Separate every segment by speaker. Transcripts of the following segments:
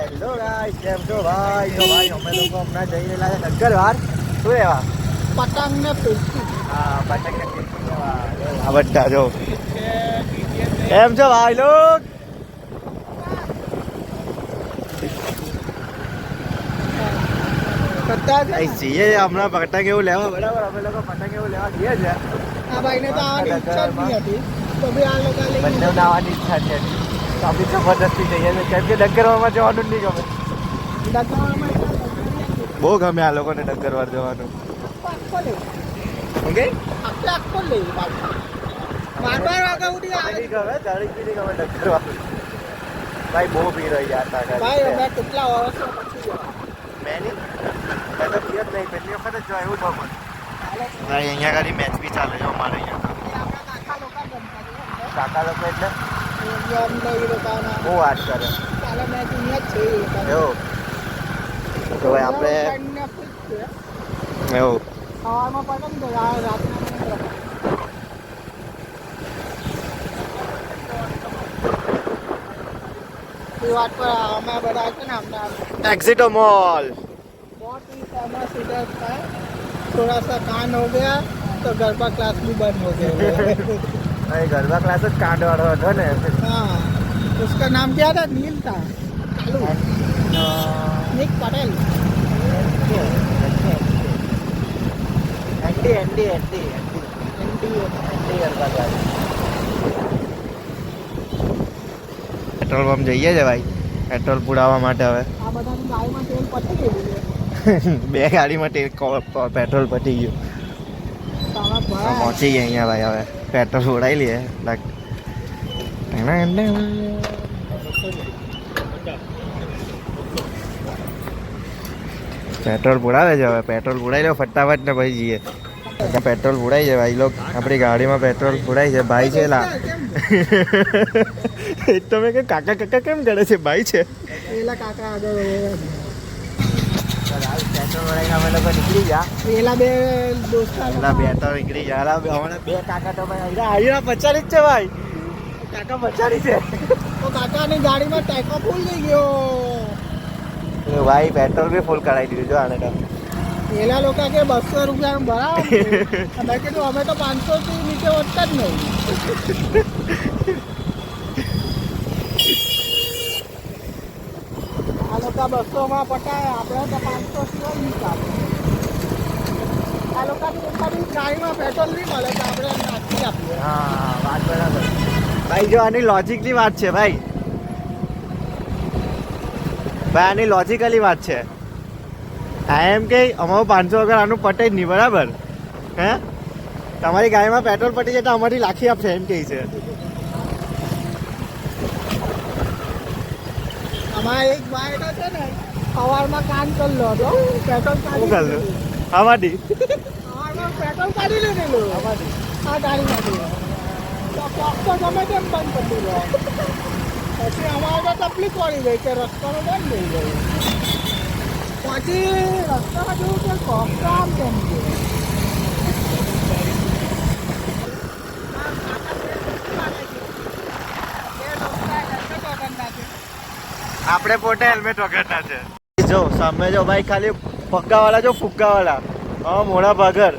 Speaker 1: Hello guys, કેમ છો ભાઈ? તો ભાઈ અમે લોકો હમણાં જઈ રહેલા છે ડંગરવાર. શું એવા
Speaker 2: પતંગ ને ફિરકી.
Speaker 1: હા, પતંગ ને ફિરકી લેવા. આ બધા જો કેમ છો ભાઈ લોગ?
Speaker 2: પતંગ
Speaker 1: જઈએ હમણાં પતંગ એવું લેવા. બરાબર, અમે લોકો પતંગ એવું લેવા જઈએ છે.
Speaker 2: આ ભાઈને તો આવવાની ઈચ્છા જ નહીં હતી, તો બી આ લોકો લઈ
Speaker 1: બંને આવવાની ઈચ્છા છે. તો અમે જબરદસ્તી જઈએ છીએ કેમ કે ડંગરવારમાં જવાનું જ નહીં ગમે. બહુ ગમે આ લોકોને ડંગરવાર જવાનું. ઓકે,
Speaker 2: આખો લઈ બાર વાગ્યા સુધી આવે.
Speaker 1: નહીં ગમે, જાણી નહીં ગમે ડંગરવાર. ભાઈ બહુ ભીડ હોય યાર.
Speaker 2: ભાઈ અમે કેટલા વર્ષો પછી ગયા.
Speaker 1: મેં તો ભીડ નહીં, પહેલી વખત જ જોયું એવું ન પણ. ભાઈ અહીંયા ખાલી મેચ બી ચાલે છે અમારે અહીંયા. કાકા લોકો એટલે બહુ વાત કરે. એવું તો ભાઈ આપણે એવું
Speaker 2: સવારમાં પતંગ તો રાતના વાત પર અમે બધા છે ને हमने
Speaker 1: एग्जिटो मॉल
Speaker 2: बहुत ही फेमस इधर था. थोड़ा सा कांड हो गया तो गरबा क्लास भी बंद हो गया.
Speaker 1: भाई गरबा क्लास જ કાંડ વાળો હતો ને.
Speaker 2: हाँ, उसका नाम क्या था? नील था. Kalu Nick Patel.
Speaker 1: Andy garba class. Petrol pump જઈએ છે ભાઈ પેટ્રોલ પુરાવવા માટે. હવે
Speaker 2: આ બધાની ગાડીમાં તેલ પતી ગયું છે.
Speaker 1: બે ગાડીમાં પેટ્રોલ પતી ગયું. પહોંચી ગયા અહીંયા ભાઈ. હવે પેટ્રોલ ઉડાવી લઈએ. પેટ્રોલ પુરાવે છે. હવે પેટ્રોલ પુરાવી લો ફટાફટ ને ભાઈ જઈએ. પેટ્રોલ પુરાઈ છે ભાઈ લોક. આપણી ગાડીમાં પેટ્રોલ પુરાઈ છે. ભાઈ છે લા તમે કે કાકા કાકા કેમ કરે છે? ભાઈ છે
Speaker 2: પેલા કાકા આગળ
Speaker 1: પેટ્રોલ વળાઈને અમે લોકો નીકળી ગયા.
Speaker 2: પેલા બે દોસ્તા
Speaker 1: પેલા બે તો નીકળી ગયા. હમણાં બે કાકા તો ભાઈ અહીંયા પચારી જ છે ભાઈ. કાકા પચારી છે.
Speaker 2: તો કાકાની ગાડીમાં ટેકો ફૂલ થઈ ગયો.
Speaker 1: ભાઈ પેટ્રોલ બી ફૂલ કરાવી દીધું જો આને તો.
Speaker 2: પેલા લોકો કે 200 રૂપિયાનું બરાબર. મેં કીધું અમે તો 500 થી નીચે વધતા જ નહીં. આ લોકો 200 માં પટાય, આપણે તો 500 સિવાય નહીં ચાલે. આ લોકોની એકાદી ગાડીમાં પેટ્રોલ નહીં મળે તો આપણે નાખી આપીએ.
Speaker 1: હા, વાત બરાબર. ભાઈ જો આની લોજિકની વાત છે ભાઈ. ભાઈ આની લોજિકલી વાત છે. આ એમ કે અમારું 500 વગર આનું પટે જ નહીં. બરાબર હે? તમારી ગાડીમાં પેટ્રોલ પટી જાય તો અમારી લાખી આપશે એમ કહે છે.
Speaker 2: અમારે એક ભાઈ તો છે ને સવારમાં કામ કરી લો તો પેટ્રોલ
Speaker 1: શું
Speaker 2: કાઢી
Speaker 1: કરલું આમાંથી?
Speaker 2: સવારમાં પેટ્રોલ કાઢી લીધેલું આ ગાડીમાંથી. તો કોક તો ગમે તેમ બંધ કરી દીધો. પછી અમારે તો તકલીફ પડી ગઈ કે રસ્તાનો બંધ થઈ ગયો. પછી રસ્તામાં જોયું કે કોક તો આમ કેમ છે.
Speaker 1: આપણે પોતે હેલ્મેટ વગરના છે. જો સામે જો ભાઈ ખાલી ફુગ્ગાવાળા જો ફુગ્ગાવાળા. હા, મોડા ભાગર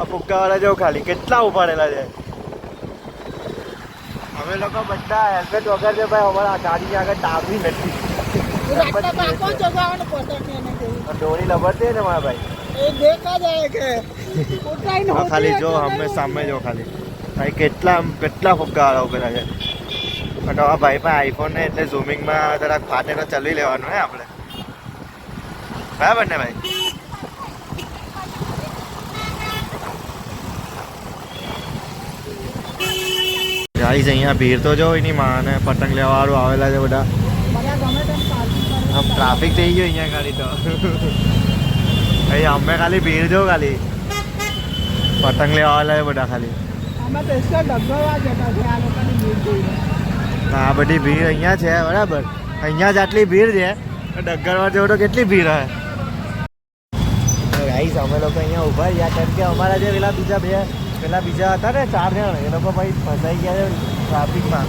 Speaker 1: આ ફુગ્ગાવાળા જો ખાલી કેટલા ઉપાડેલા છે. અમે લોકો બધા હેલ્મેટ વગર છે ભાઈ. અમારા ગાડી આગળ ડાબી નથી. દોરી લબડતી ને મારા ભાઈ. ખાલી જો અમે સામે જો ખાલી ભાઈ કેટલા ફુગ્ગાવાળા ઉભેલા છે. બટ આ ભાઈ પાસે આઈફોન ને એટલે ઝૂમિંગમાં જરાક ફાટે તો ચલાવી લેવાનું હે આપણે. બરાબર ને ભાઈ? ગાઈસ અહીંયા ભીડ તો જો એની માને પતંગ લેવા વાળું આવેલા છે બધા. આમ ટ્રાફિક થઈ ગયો અહીંયા ખાલી તો. અમે ખાલી ભીડ જો ખાલી પતંગ લેવા આવેલા છે બધા ખાલી. આ બધી ભીડ અહીંયા છે. બરાબર, અહીંયા જ આટલી ભીડ છે. ડગરવાર જેવો તો કેટલી ભીડ હોય. ગાઈસ અમે લોકો અહીંયા ઊભા રહ્યા કેમ કે અમારા જે પેલા બીજા હતા ને 4 જણ એ લોકો ભાઈ ફસાઈ ગયા છે ટ્રાફિકમાં.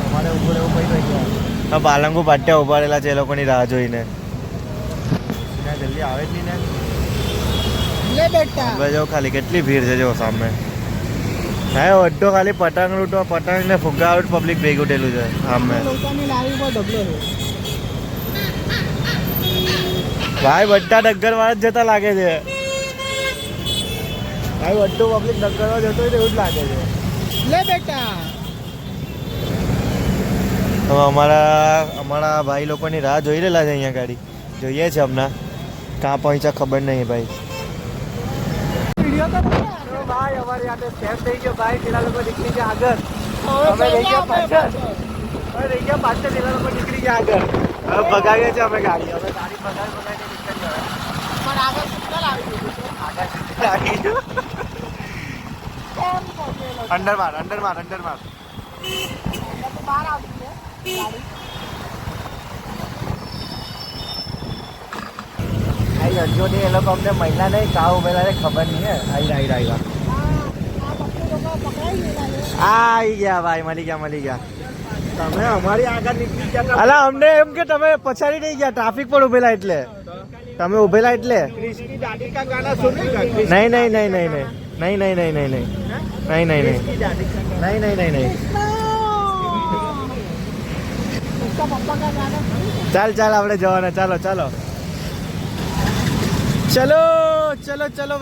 Speaker 1: અમારે ઊભું રહેવું પડી ગયા. આ પાલંગુ પાટ્યા ઉભા રહેલા છે એ લોકોની રાહ જોઈને. જલ્દી આવે જ નહીં ને.
Speaker 2: લે બેટા
Speaker 1: હવે જો ખાલી કેટલી ભીડ છે જો સામે. હા અડ્ડો ખાલી પતંગ લૂંટો પતંગ ને ફુગ્ગા આઉટ પબ્લિક ભેગું ઉઠેલું છે સામે.
Speaker 2: લોકોની લારી પર ડબલો છે.
Speaker 1: ભાઈ બધા ડગ્ગર વાળા જ જતા લાગે છે. ભાઈ બધું પબ્લિક ડગ્ગર વાળા જતો હોય તો એવું જ લાગે છે.
Speaker 2: લે બેટા
Speaker 1: હવે અમારા ભાઈ લોકોની રાહ જોઈ રહેલા છે અહીંયા ગાડી. જોઈએ છે હમણાં કાં પહોંચ્યા ખબર નહીં ભાઈ.
Speaker 2: વિડિયો તો બના.
Speaker 1: ભાઈ અમારી યાદ સ્કેમ થઈ ગયો ભાઈ. પેલા લોકો નીકળી ગયા આગળ.
Speaker 2: હવે
Speaker 1: અમે રહી ગયા
Speaker 2: ચાલ્યા
Speaker 1: પાછળ. હવે રહી ગયા પાછળ. પેલા લોકો નીકળી ગયા આગળ. હવે ભગાવીએ છીએ અમે ગાડી. હવે ગાડી ભગાવીને નીકળી ગયા.
Speaker 2: પણ આગળ સિગ્નલ આવી ગયું છે.
Speaker 1: આગળ આવી ગયું.
Speaker 2: કેમ પહોંચેલો છે?
Speaker 1: અંડર માર.
Speaker 2: એટલે તો બહાર આવી છે ગાડી.
Speaker 1: આઈ અડજો નહીં એ લોકો અમને મહિલા નહીં કાં ઉભેલા છે ખબર નહીં હે. આવી.
Speaker 2: આ પકડી લોકો પકડાઈ ગયેલા છે.
Speaker 1: આવી ગયા ભાઈ. મળી ગયા. તમે અમારી આગળ નીકળી ગયા. અલા અમને એમ કે તમે પછાડી નહીં ગયા ટ્રાફિક પર ઉભેલા એટલે. તમે ઉભેલા એટલે
Speaker 2: ક્રિશની દાદી કા ગાના સુનેગા?
Speaker 1: નહીં.
Speaker 2: उसका पप्पा का गाना सुनेगा?
Speaker 1: ચાલ આપણે જવાના. ચાલો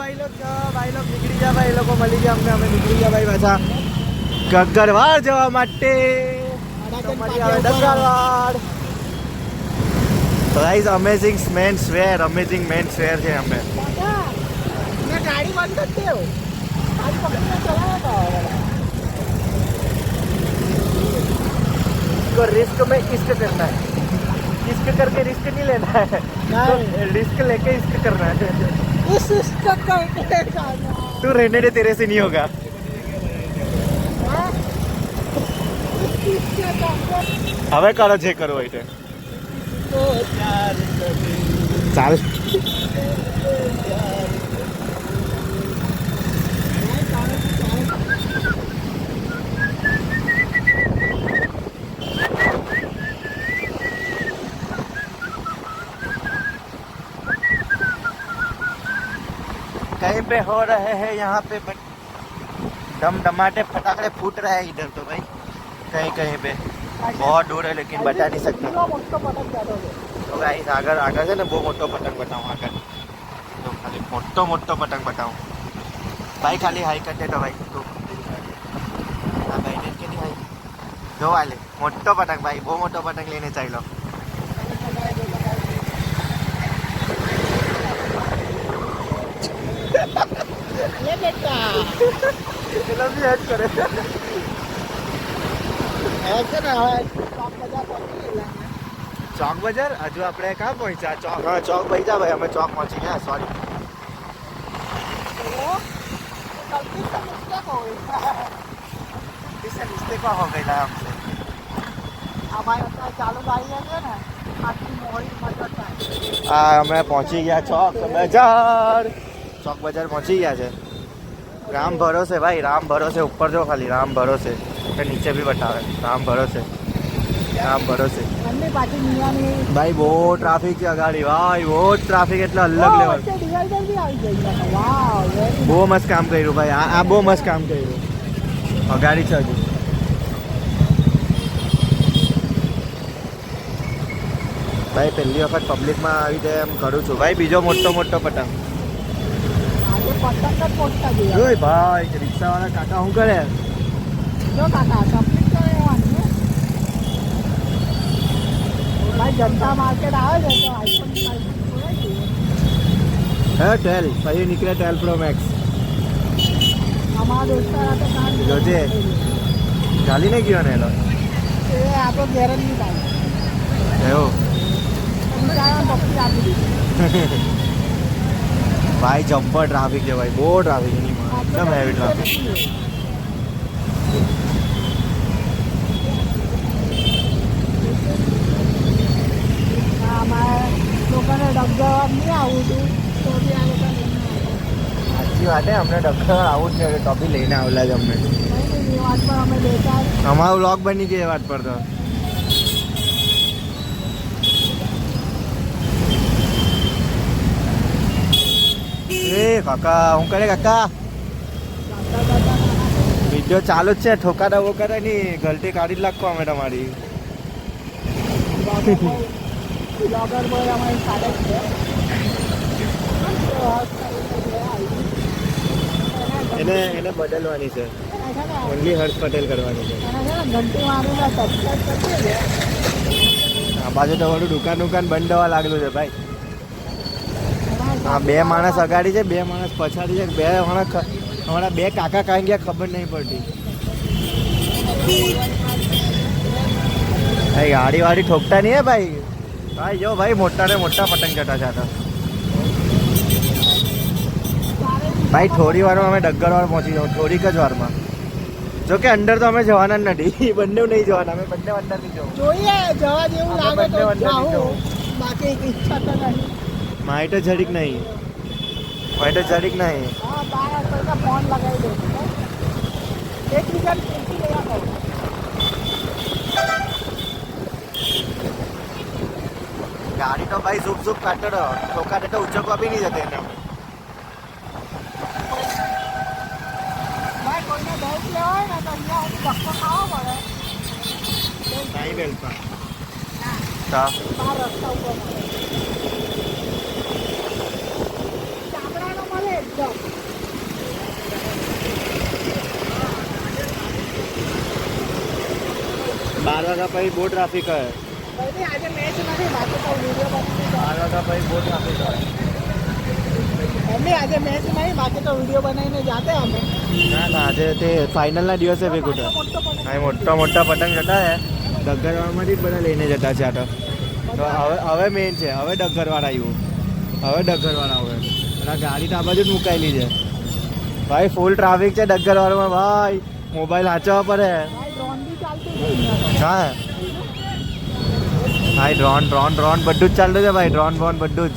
Speaker 1: ભાઈ લોગ નીકળી ગયા ભાઈ. એ લોકો મળી ગયા અમને. અમે નીકળી ગયા ભાઈ પાછા ગગ્ગરવાડ જવા માટે. ગગ્ગરવાડ ગાઈઝ અમેઝિંગ મેન્સ વેર છે અમે.
Speaker 2: दादा मैं गाड़ी बंद करते हो आज पकड़ना चला था
Speaker 1: इसको रिस्क में इश्क करना है. इश्क करके रिस्क नहीं लेना है.
Speaker 2: नहीं।
Speaker 1: रिस्क लेके इश्क करना है.
Speaker 2: इसका करके गाना
Speaker 1: तू रहने दे तेरे से नहीं होगा.
Speaker 2: हाँ? इसका करके
Speaker 1: હવે કરો જે કરવું હોય તે.
Speaker 2: तो प्यार कभी
Speaker 1: ચાલ कहीं पे हो रहे हैं यहाँ पे टमाटे फटाकड़े फूट रहे हैं इधर तो भाई. कहीं पे बहुत दूर है लेकिन बता नहीं सकता.
Speaker 2: कितना मोटो पटक जातो છે
Speaker 1: તો ગાઈસ આગળ છે ને બહુ મોટો પતંગ બતાવું આગળ. તો ખાલી મોટો પતંગ બતાવું. ભાઈ ખાલી હાઈ કરતે તો ભાઈ તું. હા ભાઈ ને કે નહીં હાઈ. જો આલે મોટો પતંગ ભાઈ. બહુ મોટો પતંગ લઈને ચાલ્યો.
Speaker 2: ये बेटा
Speaker 1: પેલો બી હેડ કરે.
Speaker 2: ऐसे ना है टॉप बजा पकड़ी
Speaker 1: ચોક બજાર હજુ આપણે ક્યાં પહોંચ્યા? ચોક પહોંચ્યા ભાઈ. અમે ચોક પહોંચી ગયા. સોરી
Speaker 2: गलती से मिस्टेक हो गई
Speaker 1: इससे मिस्टेक हो गया हमसे.
Speaker 2: हमारे साथ चालू गाड़ी है ना आखिरी मोड़ी मदद है
Speaker 1: આ અમે પહોંચી ગયા ચોક બજાર. ચોક બજાર પહોંચી ગયા છે. રામ ભરોસે ભાઈ. રામ ભરોસે. ઉપર જો ખાલી રામ ભરોસે. નીચે બી બતાવે રામ ભરોસે.
Speaker 2: हमने पार्टी मिला नहीं
Speaker 1: ભાઈ બહુ ટ્રાફિક છે ગાડી. ભાઈ બહુ ટ્રાફિક એટલે અલગ લેવલ.
Speaker 2: वैसे डिवाइडर भी आ गई है वाह वेरी
Speaker 1: બહુ મસ્ત કામ કર્યું ભાઈ. આ બહુ મસ્ત કામ કર્યું. ગાડી છે હજુ. ભાઈ પહેલી વખત પબ્લિકમાં આવી રીતે એમ કરું છું ભાઈ. બીજો મોટો પતંગ.
Speaker 2: आगे पटक कर पोस्टा दिया
Speaker 1: જોઈ ભાઈ રિક્ષાવાળા કાકા શું કરે?
Speaker 2: जो काका कंप्लीट करे वाली है भाई जनता मार्केट आवे છે તો આઈફોન
Speaker 1: હે 12 પછી નીકળે 12 પ્રો મેક્સ.
Speaker 2: અમારા દોસ્તાર તો કામ
Speaker 1: જોજે. ચાલી નહીં ગયો ને એનો.
Speaker 2: એ આપણો ગેરંટી થાય
Speaker 1: એવું
Speaker 2: બિચારા પક્ષી આપી દીધી
Speaker 1: ભાઈ જબ્બર ટ્રાફિક છે ભાઈ. બહુ ટ્રાફિક એની એકદમ હેવી ટ્રાફિક.
Speaker 2: અમારે લોકોને ડગર નહીં આવું હતું તો બી આ લોકો લઈને
Speaker 1: સાચી વાત હે. અમને ડક્કર આવું જ છે તો બી લઈને આવેલા જ અમને.
Speaker 2: આવ્યા વાત પર અમે બે ચાર
Speaker 1: અમારો વ્લોગ બની ગયો એ વાત પર તો. કાકા હું કરે કાકા વિડીયો ચાલુ જ છે ઠોકાડા બોકાડા નહીં ગલતી કાઢી જ નાખો અમે તમારી
Speaker 2: બ્લોગર બોય અમારી સાથે જ છે
Speaker 1: એને બદલવાની છે ઓનલી હર્ષ પટેલ કરવાની છે
Speaker 2: ઘંટી મારીને સબસ્ક્રાઈબ કરી દેજો.
Speaker 1: આ બાજુ તો બધું દુકાન બંધ થવા લાગેલું છે ભાઈ હા 2 માણસ અગાડી છે 2 માણસ પછાડી છે 2 માણસ હમણાં 2 કાકા કાંઈ ગયા ખબર નહીં પડતી ભાઈ ગાડી વાડી ઠોકતા નહીં હે ભાઈ ભાઈ જો ભાઈ મોટા ને મોટા પતંગ ચટા છે આ તો ભાઈ થોડી વારમાં અમે ડગ્ગરવાડ પહોંચી જાઉં થોડીક જ વારમાં જો કે અંદર તો અમે જવાના જ નથી બંને નહીં જવાના અમે બંને અંદર નહીં જવું
Speaker 2: જોઈએ જવા જેવું
Speaker 1: આપણે
Speaker 2: લાગે તો
Speaker 1: બંને અંદર નહીં
Speaker 2: જાઉં. બાકી ઈચ્છા તો નહીં.
Speaker 1: મારી તો જરીક નહીં મારી તો જરીક નહીં
Speaker 2: હા બાર કોઈને ફોન લગાવી દે એકબીજાને પૂછી લેવા કહું.
Speaker 1: ગાડી તો ભાઈ ઝૂપ ઝૂપ કાઢતો રહ્યો ઠોકાટે તો ઉચકવા બી નહીં જતો એને
Speaker 2: ભાઈ કોઈને બેસ લેવાય ને તો અહીંયા હું ધક્કો ખાવો પડે
Speaker 1: નહીં બેલતા
Speaker 2: બહાર રસ્તા ઉપર મળે. ચામડાનો મળે એકદમ
Speaker 1: 12 વાગ્યા પછી બહુ ટ્રાફિક હોય
Speaker 2: ભાઈ આજે મેચ નથી બાકી તો વિડીયો બનાવી
Speaker 1: 12 વાગ્યા પછી બહુ ટ્રાફિક હોય
Speaker 2: એમની આજે મેચ નહીં બાકી તો વિડીયો બનાવીને જાતે અમે
Speaker 1: ના ના આજે તે ફાઇનલના દિવસે ભેગું થયું
Speaker 2: મોટો પણ
Speaker 1: અહીં મોટા મોટા પતંગ જતા હે ડગ્ગરવાડમાંથી જ બધા લઈને જતા છે આ તો હવે મેઇન છે હવે ડગ્ગરવાડ આવ્યું હવે ડગ્ગરવાડ આવે અને આ ગાડી તો આ બાજુ જ મુકાયેલી છે ભાઈ ફૂલ ટ્રાફિક છે ડગ્ગરવાડમાં ભાઈ મોબાઈલ હાંચવા પડે
Speaker 2: ડ્રોન બી ચાલતું છે અહીંયા તો.
Speaker 1: હા ભાઈ ડ્રોન બધું જ ચાલતું છે ભાઈ ડ્રોન બધું જ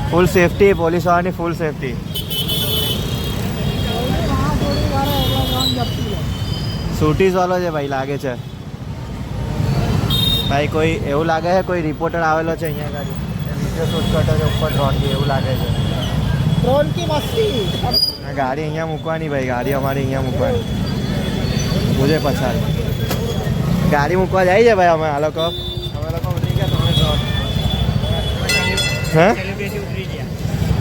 Speaker 1: ફૂલ સેફટી પોલીસવાળાની ફૂલ સેફટી
Speaker 2: થોડી વાર એટલે ડ્રોન જપતી રહે.
Speaker 1: સુટીસ વાળો છે ભાઈ લાગે છે ભાઈ કોઈ એવું લાગે છે કોઈ રિપોર્ટર આવેલો છે અહીંયા ગાડી વિડીયો શૂટ કરતો છે ઉપર ડ્રોનથી એવું લાગે છે
Speaker 2: ડ્રોન કી મસ્તી
Speaker 1: આ ગાડી અહીંયા મૂકવાની ભાઈ ગાડી અમારી અહીંયા મૂકવાની મુજે પછાડ ગાડી મૂકવા જાય છે ભાઈ અમે લોકો ઉતરી ગયા ત્રણ ડ્રોન હે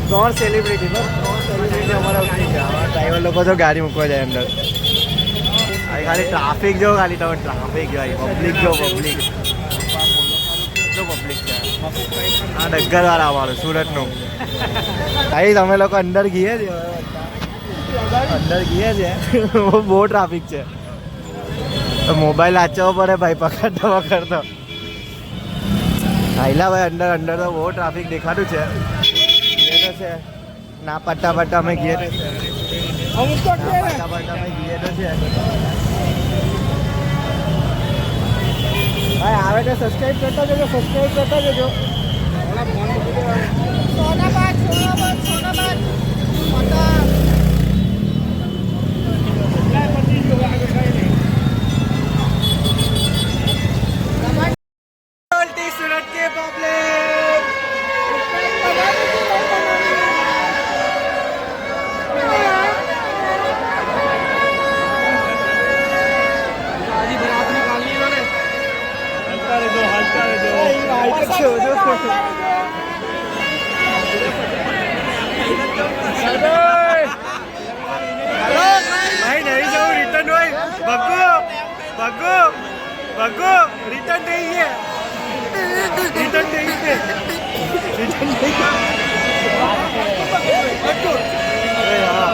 Speaker 1: ત્રણ સેલિબ્રિટી બસ 3 સેલિબ્રિટી અમારા ઉતરી ગયા અમારા ડ્રાઈવર લોકો તો ગાડી મૂકવા જાય અંદર ખાલી ટ્રાફિક જો ખાલી તમે ટ્રાફિક ભાઈ પબ્લિક જો પબ્લિક છે હા ડગ્ગરવાળા અમારું સુરતનું ભાઈ તમે લોકો અંદર ગઈએ છે બહુ ટ્રાફિક છે તો મોબાઈલ આચવો પડે ભાઈ પકડતો હાઈલા ભાઈ અંદર તો બહુ ટ્રાફિક દેખાતું છે એ તો છે ના પટ્ટા અમે ગઈએ તો છે
Speaker 2: અમુક તો છે ને.
Speaker 1: પટ્ટા અમે ગઈએ તો છે ભાઈ આવે તો સબસ્ક્રાઈબ કરતા જજો
Speaker 2: સોનાબાદ
Speaker 1: सूरत के पब्लिक भाई नहीं जाओ रिटर्न भाई भगो रिटर्न नहीं है रिटर्न नहीं है अरे हाँ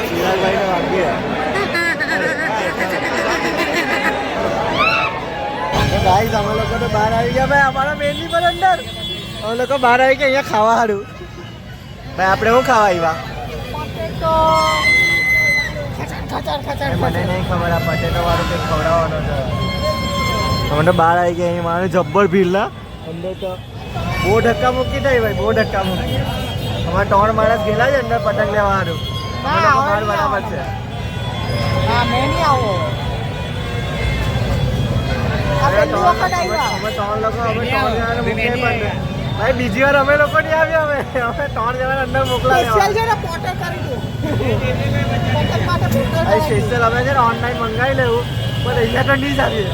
Speaker 1: शिराज भाई ने भाग गया गाइस हम लोग तो बाहर आ गया भाई हमारा मेन नहीं पर अंदर हम लोग को बाहर आई के यहाँ खावा हारू भाई આપણે શું ખાવા આવ્યા મને નહીં ખબર આ પટેટો વાળું કંઈક ખવડાવવાનો છે અમે તો બહાર આવી ગયા અહીં મારે જબ્બર ભીડલા અંદર તો બહુ ધક્કા મૂકી થઈ ભાઈ બહુ ધક્કા મૂકી અમારે 3 માણસ ગયેલા છે અંદર પતંગ લેવા હારું બહાર બરાબર છે
Speaker 2: હા મેં નહીં આવો
Speaker 1: અમે 3 લોકો અમે 3 જણાને મૂકીએ પણ ભાઈ બીજી વાર અમે લોકો નહીં આવ્યા અમે 3 જણા અંદર મોકલાવ્યા
Speaker 2: સ્પેશિયલ છે ને પોટર કરી દો પોટર માટે પોટર
Speaker 1: ભાઈ સ્પેશિયલ અમે છે ને ઓનલાઈન મંગાવી લેવું પણ અહીંયા તો નહીં જ આવીએ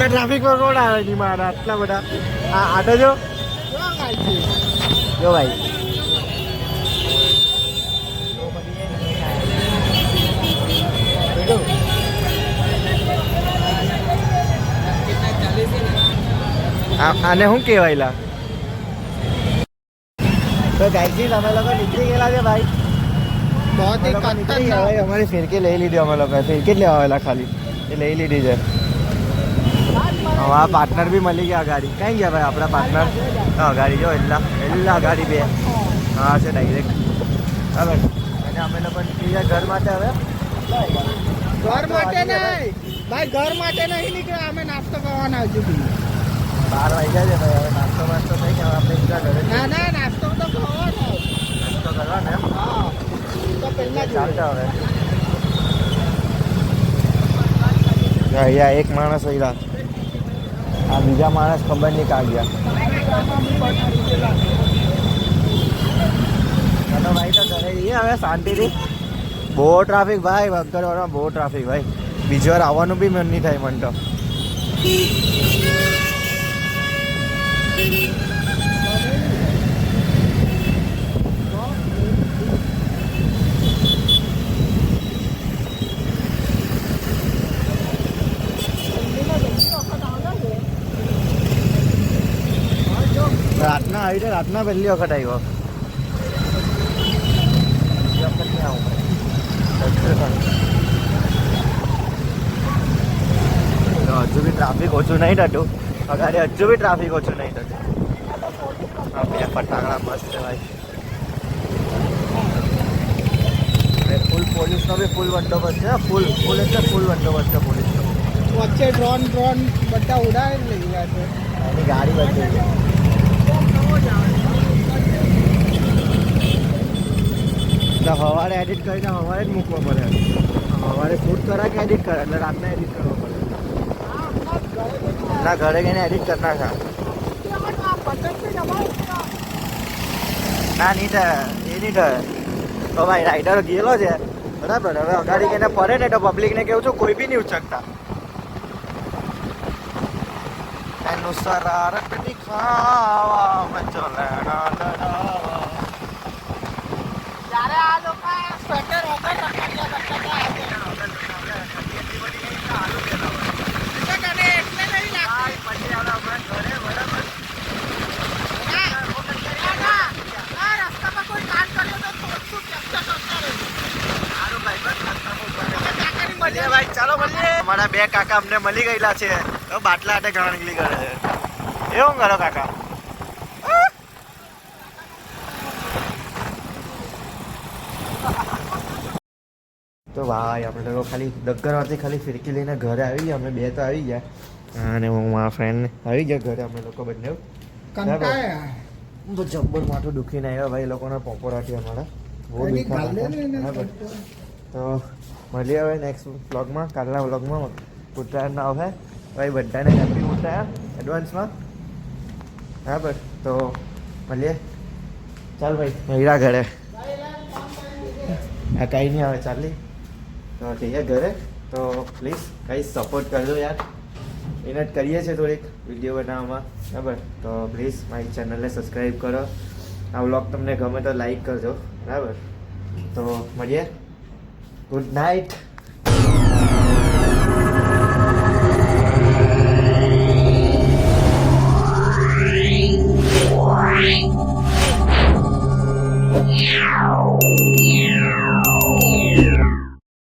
Speaker 1: ટ્રાફિક પર રોડ આવે નહીં મારા આટલા બધા આ આટો જો જો ભાઈ આને શું કહેવાયલા તો ગાઈજી અમે લોકો નીકળી ગયેલા છે ભાઈ
Speaker 2: बहुत ही
Speaker 1: નીકળી ગયા ભાઈ અમારી ફિરકી લઈ લીધી અમે લોકો ફિરકી જ લેવા આવેલા ખાલી એ લઈ લીધી છે હવે આ પાર્ટનર બી મળી ગયા ગાડી કઈ ગયા ભાઈ આપણા પાર્ટનર હા ગાડી જો એલા ગાડી બે હા છે ડાયરેક્ટ બરાબર અને અમે લોકો નીકળી ગયા ઘર માટે હવે
Speaker 2: घर माटे नहीं भाई घर माटे नहीं निकला हमें नाश्ता करवाना हजू भी
Speaker 1: 12 વાગ્યા છે ભાઈ હવે નાસ્તો વાસ્તો થઈ ગયા આપણે બીજા ઘરે
Speaker 2: ना ना नाश्तो तो करवाना
Speaker 1: નાસ્તો કરવાનો એમ
Speaker 2: हाँ तो पहला
Speaker 1: ચાલતા હવે અહીંયા એક માણસ રહ્યા આ બીજા માણસ ખબર નહીં કાં ગયા ચાલો ભાઈ તો ઘરે જઈએ હવે શાંતિથી બહુ ટ્રાફિક ભાઈ વગરવાળામાં બહુ ટ્રાફિક ભાઈ બીજી વાર આવવાનું બી મન નહીં થાય મને તો રાતના આવી તો રાતના પહેલી વખત આવ્યો બીજી વખત નહીં આવું તો હજુ બી ટ્રાફિક ઓછું નહીં થતું અગાડી હજુ બી ટ્રાફિક ઓછું નહીં થતું બે ફટાકડા મસ્ત છે ભાઈ ફૂલ પોલીસનો બી ફૂલ બંદોબસ્ત છે ફૂલ એટલે ફૂલ બંદોબસ્ત છે પોલીસનો
Speaker 2: वच्चे ड्रोन बड़ा उड़ाए ले गया थे
Speaker 1: એની ગાડી બંધ થઈ તો સવારે એડિટ કરીને સવારે જ મૂકવા પડે સવારે શૂટ કરા કે એડિટ કરે એટલે રાતના એડિટ કરવા પડે ના ઘરે ગઈને એડિટ કરી નાખા ના નહીં થાય એ નહીં થાય તો ભાઈ રાઈડર ગયેલો છે બરાબર હવે અગાડી ગઈને ફરે ને તો પબ્લિકને કેવું છું કોઈ બી નહીં ઉચકતા એનું સરારત દિખાવા મચો લેણા લડાવા
Speaker 2: જ્યારે આ લોકો સ્વેટર વગર
Speaker 1: ભાઈ ચાલો મળીએ અમારા બે કાકા અમને મળી ગયેલા છે તો બાટલા હાટે ઘણા નીકળી કરે છે એવું કરો કાકા તો ભાઈ આપણે લોકો ખાલી દગ્ગરવાથી ખાલી ફિરકી લઈને ઘરે આવી ગયા અમે બે તો આવી ગયા અને હું મારા ફ્રેન્ડ આવી ગયા ઘરે અમે લોકો બંને તો જબ્બર માથું દુખીને આવ્યા ભાઈ લોકોના પોપોરાથી અમારા બહુ દુખા તો મળીએ હવે નેક્સ્ટ વ્લોગમાં કાલના વ્લોગમાં ઉત્તરાયણના આવે ભાઈ બધાને હેપી ઉત્તરાયણ એડવાન્સમાં બરાબર તો મળીએ ચાલ ભાઈ હીરા ઘરે આ કંઈ નહીં આવે ચાલી તો જઈએ ઘરે તો પ્લીઝ કંઈ સપોર્ટ કરજો યાર એને જ કરીએ છીએ થોડીક વિડીયો બનાવવામાં બરાબર તો પ્લીઝ મારી ચેનલને સબસ્ક્રાઈબ કરો આ વ્લોગ તમને ગમે તો લાઈક કરજો બરાબર તો મળીએ ગુડ નાઇટ
Speaker 3: Yeah.